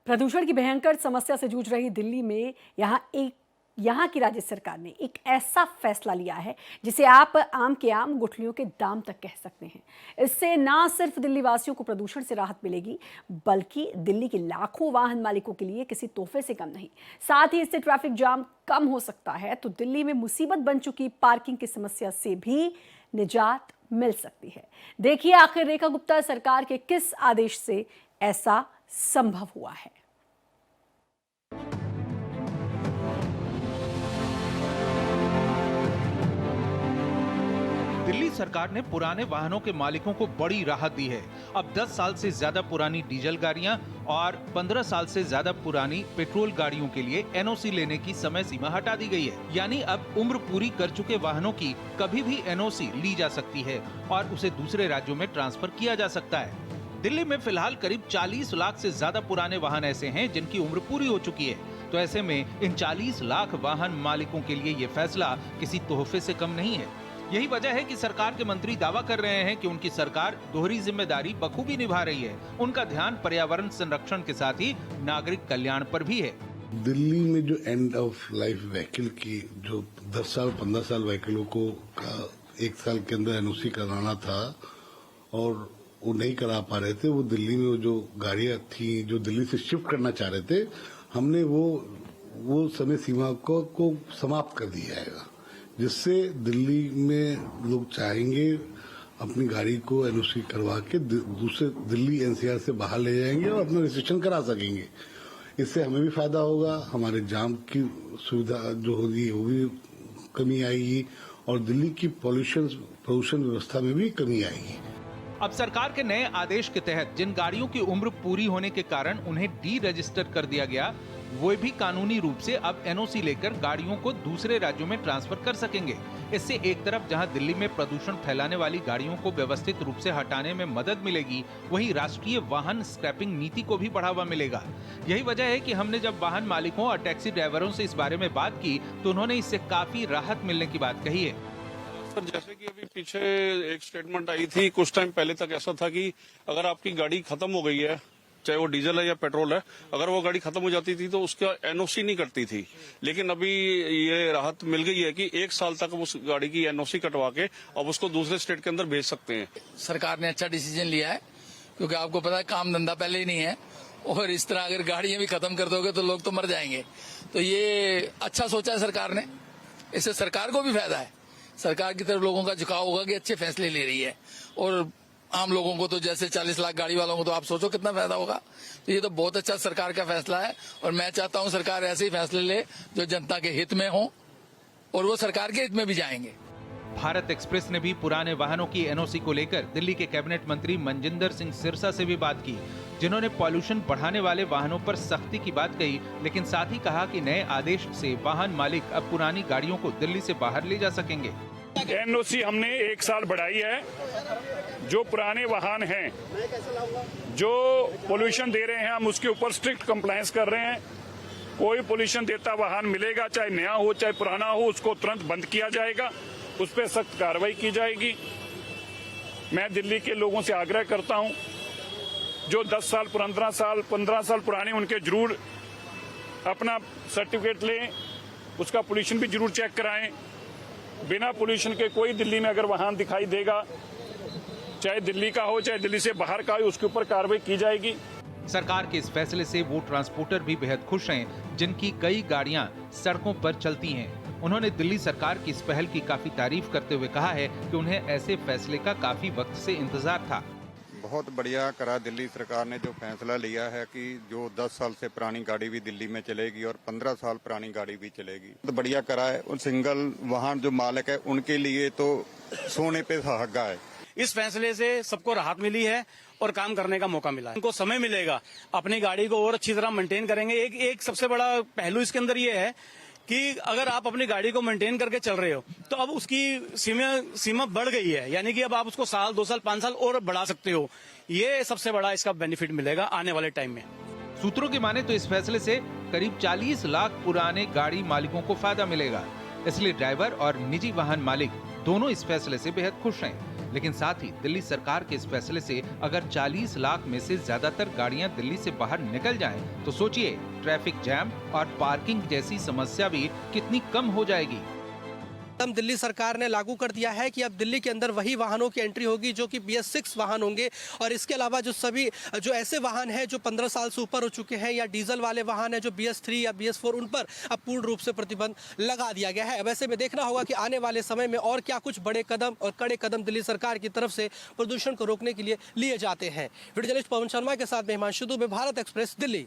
प्रदूषण की भयंकर समस्या से जूझ रही दिल्ली में यहाँ की राज्य सरकार ने एक ऐसा फैसला लिया है जिसे आप आम के आम गुठलियों के दाम तक कह सकते हैं। इससे ना सिर्फ दिल्ली वासियों को प्रदूषण से राहत मिलेगी, बल्कि दिल्ली के लाखों वाहन मालिकों के लिए किसी तोहफे से कम नहीं। साथ ही इससे ट्रैफिक जाम कम हो सकता है, तो दिल्ली में मुसीबत बन चुकी पार्किंग की समस्या से भी निजात मिल सकती है। देखिए आखिर रेखा गुप्ता सरकार के किस आदेश से ऐसा संभव हुआ है। दिल्ली सरकार ने पुराने वाहनों के मालिकों को बड़ी राहत दी है। अब 10 साल से ज्यादा पुरानी डीजल गाड़ियां और 15 साल से ज्यादा पुरानी पेट्रोल गाड़ियों के लिए एनओसी लेने की समय सीमा हटा दी गई है। यानी अब उम्र पूरी कर चुके वाहनों की कभी भी एनओसी ली जा सकती है और उसे दूसरे राज्यों में ट्रांसफर किया जा सकता है। दिल्ली में फिलहाल करीब 40 लाख से ज्यादा पुराने वाहन ऐसे हैं जिनकी उम्र पूरी हो चुकी है। तो ऐसे में इन 40 लाख वाहन मालिकों के लिए ये फैसला किसी तोहफे से कम नहीं है। यही वजह है कि सरकार के मंत्री दावा कर रहे हैं कि उनकी सरकार दोहरी जिम्मेदारी बखूबी निभा रही है। उनका ध्यान पर्यावरण संरक्षण के साथ ही नागरिक कल्याण पर भी है। दिल्ली में जो एंड ऑफ लाइफ व्हीकल की जो 10 साल 15 साल व्हीकलों को 1 साल के अंदर एनओसी कराना था और वो नहीं करा पा रहे थे, वो दिल्ली में जो गाड़ियां थी जो दिल्ली से शिफ्ट करना चाह रहे थे, हमने वो समय सीमा को समाप्त कर दिया है, जिससे दिल्ली में लोग चाहेंगे अपनी गाड़ी को एनओसी करवा के दूसरे दिल्ली एनसीआर से बाहर ले जाएंगे और अपना रजिस्ट्रेशन करा सकेंगे। इससे हमें भी फायदा होगा, हमारे जाम की सुविधा जो होगी वो भी कमी आएगी और दिल्ली की प्रदूषण व्यवस्था में भी कमी आएगी। अब सरकार के नए आदेश के तहत जिन गाड़ियों की उम्र पूरी होने के कारण उन्हें डी रजिस्टर कर दिया गया, वो भी कानूनी रूप से अब एनओसी लेकर गाड़ियों को दूसरे राज्यों में ट्रांसफर कर सकेंगे। इससे एक तरफ जहां दिल्ली में प्रदूषण फैलाने वाली गाड़ियों को व्यवस्थित रूप से हटाने में मदद मिलेगी, वहीं राष्ट्रीय वाहन स्क्रैपिंग नीति को भी बढ़ावा मिलेगा। यही वजह है कि हमने जब वाहन मालिकों और टैक्सी ड्राइवरों से इस बारे में बात की तो उन्होंने इससे काफी राहत मिलने की बात कही है। सर, जैसे कि अभी पीछे एक स्टेटमेंट आई थी, कुछ टाइम पहले तक ऐसा था कि अगर आपकी गाड़ी खत्म हो गई है, चाहे वो डीजल है या पेट्रोल है, अगर वो गाड़ी खत्म हो जाती थी तो उसका एनओसी नहीं कटती थी। लेकिन अभी ये राहत मिल गई है कि 1 साल तक उस गाड़ी की एनओसी कटवा के अब उसको दूसरे स्टेट के अंदर भेज सकते हैं। सरकार ने अच्छा डिसीजन लिया है, क्योंकि आपको पता है काम धंधा पहले ही नहीं है और इस तरह अगर गाड़ियां भी खत्म कर दोगे तो लोग तो मर जाएंगे। तो ये अच्छा सोचा है सरकार ने, इससे सरकार को भी फायदा है। सरकार की तरफ लोगों का झुकाव होगा कि अच्छे फैसले ले रही है और आम लोगों को तो जैसे 40 लाख गाड़ी वालों को तो आप सोचो कितना फायदा होगा। तो ये तो बहुत अच्छा सरकार का फैसला है और मैं चाहता हूं सरकार ऐसे ही फैसले ले जो जनता के हित में हो और वो सरकार के हित में भी जाएंगे। भारत एक्सप्रेस ने भी पुराने वाहनों की एनओसी को लेकर दिल्ली के कैबिनेट मंत्री मनजिंदर सिंह सिरसा से भी बात की, जिन्होंने पॉल्यूशन बढ़ाने वाले वाहनों पर सख्ती की बात कही, लेकिन साथ ही कहा कि नए आदेश से वाहन मालिक अब पुरानी गाड़ियों को दिल्ली से बाहर ले जा सकेंगे। एनओसी हमने 1 साल बढ़ाई है। जो पुराने वाहन हैं जो पोल्यूशन दे रहे हैं, हम उसके ऊपर स्ट्रिक्ट कंप्लायंस कर रहे हैं। कोई पोल्यूशन देता वाहन मिलेगा, चाहे नया हो चाहे पुराना हो, उसको तुरंत बंद किया जाएगा, उस पर सख्त कार्रवाई की जाएगी। मैं दिल्ली के लोगों से आग्रह करता हूं, जो 10 साल 15 साल पुराने, उनके जरूर अपना सर्टिफिकेट लें, उसका पोल्यूशन भी जरूर चेक कराएं। बिना पोल्यूशन के कोई दिल्ली में अगर वाहन दिखाई देगा, चाहे दिल्ली का हो चाहे दिल्ली से बाहर का हो, उसके ऊपर कार्रवाई की जाएगी। सरकार के इस फैसले से वो ट्रांसपोर्टर भी बेहद खुश हैं जिनकी कई गाड़ियां सड़कों पर चलती हैं। उन्होंने दिल्ली सरकार की इस पहल की काफी तारीफ करते हुए कहा है कि उन्हें ऐसे फैसले का काफी वक्त से इंतजार था। बहुत बढ़िया करा दिल्ली सरकार ने जो फैसला लिया है कि जो 10 साल से पुरानी गाड़ी भी दिल्ली में चलेगी और 15 साल पुरानी गाड़ी भी चलेगी, तो बढ़िया करा है। उन सिंगल वाहन जो मालिक है उनके लिए तो सोने पे सुहागा है। इस फैसले से सबको राहत मिली है और काम करने का मौका मिला है। उनको समय मिलेगा, अपनी गाड़ी को और अच्छी तरह मेंटेन करेंगे। एक सबसे बड़ा पहलू इसके अंदर ये है कि अगर आप अपनी गाड़ी को मेंटेन करके चल रहे हो तो अब उसकी सीमा बढ़ गई है, यानी कि अब आप उसको 1 साल 2 साल 5 साल और बढ़ा सकते हो। ये सबसे बड़ा इसका बेनिफिट मिलेगा आने वाले टाइम में। सूत्रों की माने तो इस फैसले से करीब 40 लाख पुराने गाड़ी मालिकों को फायदा मिलेगा। इसलिए ड्राइवर और निजी वाहन मालिक दोनों इस फैसले से बेहद खुश हैं। लेकिन साथ ही दिल्ली सरकार के इस फैसले से अगर 40 लाख में से ज्यादातर गाड़ियां दिल्ली से बाहर निकल जाएं, तो सोचिए ट्रैफिक जैम और पार्किंग जैसी समस्या भी कितनी कम हो जाएगी। दिल्ली सरकार ने लागू कर दिया है कि अब दिल्ली के अंदर वही वाहनों की एंट्री होगी जो कि BS6 वाहन होंगे, और इसके अलावा जो ऐसे वाहन हैं जो 15 साल से ऊपर हो चुके हैं या डीजल वाले वाहन हैं जो BS3 या BS4, उन पर अब पूर्ण रूप से प्रतिबंध लगा दिया गया है। वैसे में देखना होगा कि आने वाले समय में और क्या कुछ बड़े कदम और कड़े कदम दिल्ली सरकार की तरफ से प्रदूषण को रोकने के लिए लिए जाते हैं। वीडियो जर्नलिस्ट पवन शर्मा के साथ मैं हिमांशु दुबे, भारत एक्सप्रेस, दिल्ली।